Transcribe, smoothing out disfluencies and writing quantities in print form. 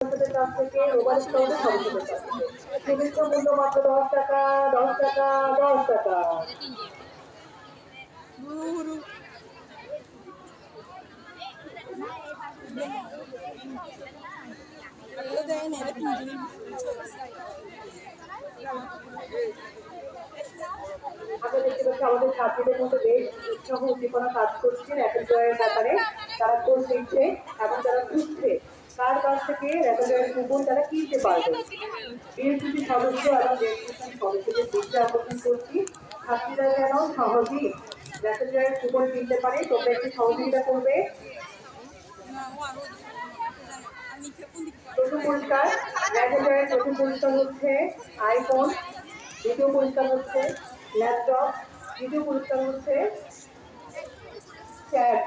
সদস্যদের কাছ থেকে মোবাইল সহ সদস্যদের কাছ থেকে শুভেচ্ছা মূল্য মাত্র 10 টাকা, 10 টাকা, 10 টাকা। আমরা দেখতে পাচ্ছি আমাদের ছাত্রীদের মধ্যে বেশ উৎসাহ উদ্দীপনা কাজ করছে র্যাপিড ড্রয়ের ব্যাপারে। তারা খোঁজ নিচ্ছে এবং তারা খুঁজছে কার কাছ থেকে র্যাপিড ড্রয়ের কুপন তারা কিনতে পারবে। বিএনসিসি সদস্য এবং রেজিস্ট্রেশন সদস্যদের দৃষ্টি আকর্ষণ করছি, ছাত্রীরা যেন সহজেই র্যাপিড ড্রয়ের কুপন কিনতে পারে। তোমরা একটু সহযোগিতা করবে। প্রথম পুরস্কার র্যাপিড ড্রয়ের প্রথম পুরস্কার হচ্ছে আইফোন, দ্বিতীয় পুরস্কার হচ্ছে ল্যাপটপ, তৃতীয় পুরস্কার হচ্ছে ট্যাব।